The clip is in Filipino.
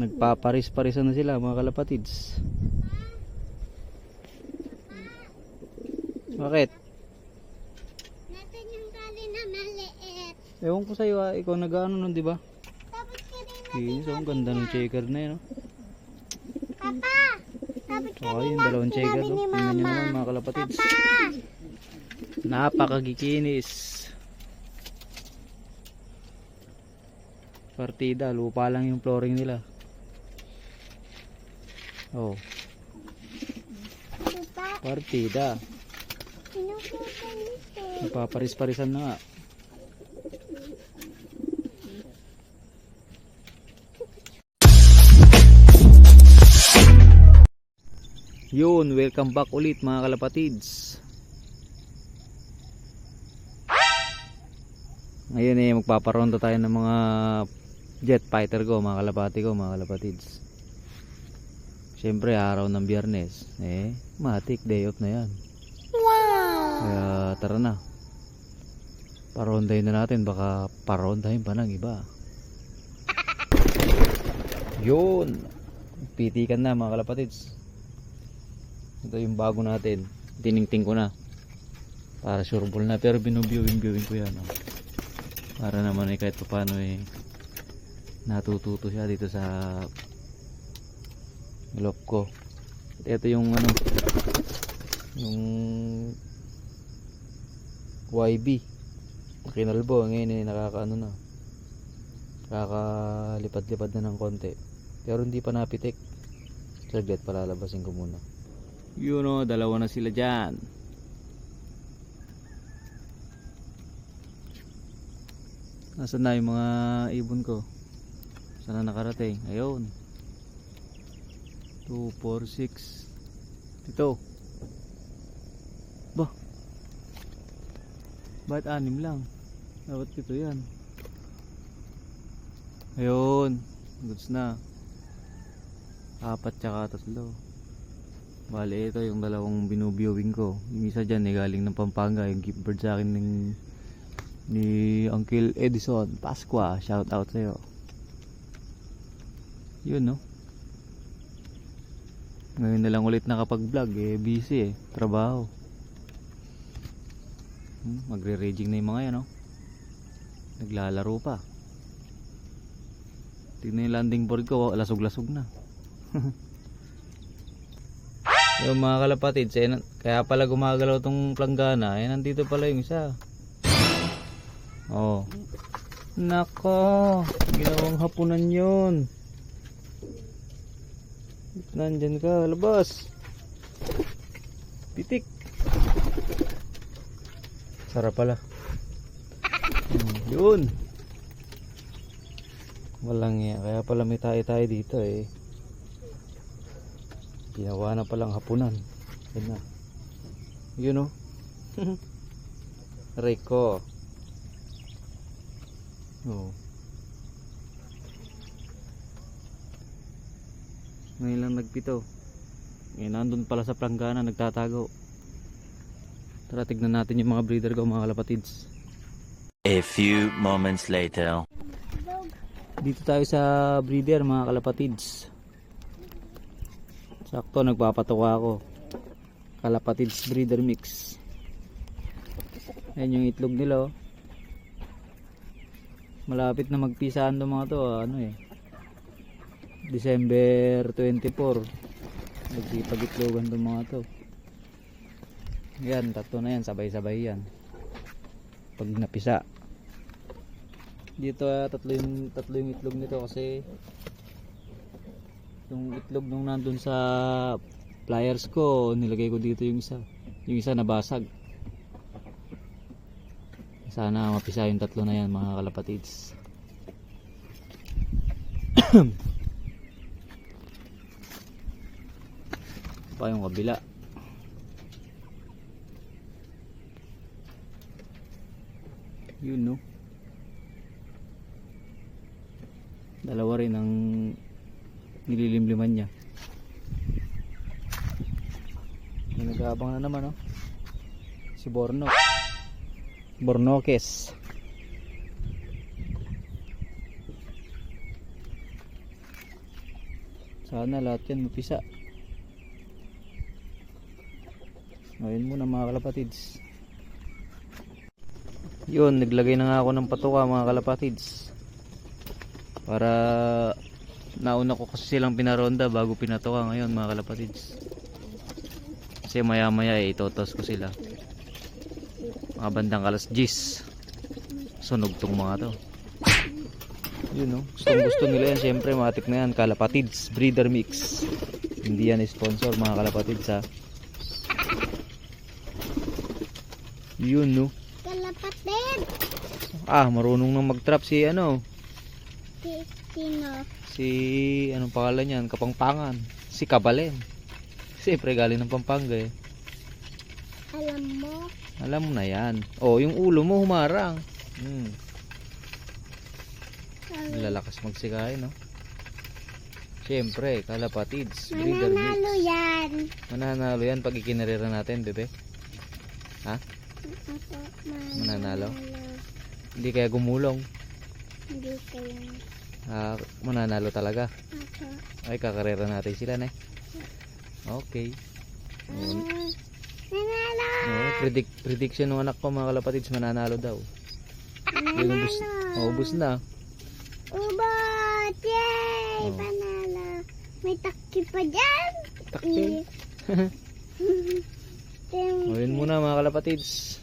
Nagpaparis-parisan na sila mga kalapatids. Bakit? Natin yung tali na maliit. Ewan ko sa'yo ikaw nag-ano nun diba? Dapat kanina Kinis, ang ganda ng checker na yun. Papa! Dapat Oh, yung dalawang checker sinabi ni tingnan nyo Mama. naman mga kalapatids. Papa! Napakagikinis. Partida, lupa lang yung flooring nila. Oh, Papa, partida. pinuputan nito. Nagpaparis-parisan na nga. Yun, welcome back ulit mga kalapatids. Ngayon magpaparonda tayo ng mga jet fighter ko mga kalapati ko mga kalapatids. Siyempre araw ng Biyernes matik day off na yan. Wow! Kaya tara na, parondahin na natin, baka parondahin pa ng iba. Yun, pitikan na mga kalapatids. Ito yung bago natin, tiningting ko na para sureball na, pero binubiewing ko yan para naman kahit pa paano natututo siya dito sa lock ko. At ito yung yung YB kinalbo ngayon nakakaano na, nakakalipad-lipad na ng konti, pero hindi pa napitik. Saglit, palalabasin ko muna. Yun dalawa na sila dyan. Nasaan na yung mga ibon ko? Saan na nakarating? Ayun, 2, 4, 6 dito. Bah, ba't 6 lang? Dapat dito yan. Ayun, goods na. 4 tsaka 3. Bale, ito yung dalawang binubiewing ko. Yung isa dyan galing ng Pampanga, yung gift bird sa akin ni Uncle Edison Pasqua. Shout out sa'yo. Yun ngayon na lang ulit nakapag vlog, busy trabaho. Magre-raging na yung mga yan naglalaro pa. Tignan yung landing board ko, lasog-lasog na. Yung mga kalapatids, kaya pala gumagalaw tong planggana, nandito pala yung isa. Oh, nako, ginawang hapunan yun. Nandyan ka, labas. Pitik. Sarap pala. Yun. Walang kaya pala may tayo dito ginawa na palang hapunan. Yan na. Yun Rico. Ngayon lang nagpito. Nandun pala sa planggana nagtatago. Tara, tignan natin yung mga breeder ko mga kalapatids. A few moments later. Dito tayo sa breeder mga kalapatids. Sakto nagpapatuka ako. Kalapatids breeder mix. Ayan yung itlog nila Malapit na magpisaan to mga to December 24 nagpipag-itlogan itong mga to. Yan, 3 na yan, sabay-sabay yan pag napisa. Dito 3 yung itlog nito kasi yung itlog nung nandun sa pliers ko nilagay ko dito, yung isa nabasag. Sana mapisa yung 3 na yan mga kalapatids. Pa yung kabila. Yun dalawa rin ang nililimliman niya. Nag-aabang na naman si Bornokes. Sana lahat yan mapisa. Ngayon muna mga kalapatids. Yun, naglagay na nga ako ng patuka mga kalapatids. Para nauna ko kasi silang pinaronda bago pinatuka ngayon mga kalapatids. Kasi maya maya itotos ko sila. Mga bandang alas 10. Sunog tong mga to. Yun, no? Gusto nila yan. Siyempre matik na yan. Kalapatids breeder mix. Hindi yan sponsor mga kalapatids ha. Yun, no? Kalapatid. Marunong nang mag-trap si ano. Sino? Si anong pangalan niyan? Kapangpangan. Si Kabalen. Siyempre galing ng Pampanga eh. Alam mo? Alam mo na yan. Oh, yung ulo mo humarang. Lalakas magsikay, no? Siyempre, kalapatids, breeder mix. Mananalo yan. Mananalo yan pag ikinarera natin, bebe. Ha? Ako, Mananalo? Hindi kaya gumulong. Hindi kayo. Mananalo talaga. Ako. Ay, kakarera natin sila, ne? Okay. Nanalo. Prediction ng anak ko mga kalapatids, mananalo daw. Yung ubus na. Ubot! Yay! Oh. Panalo. May takki pa dyan. Takti. Yun muna mga kalapatids.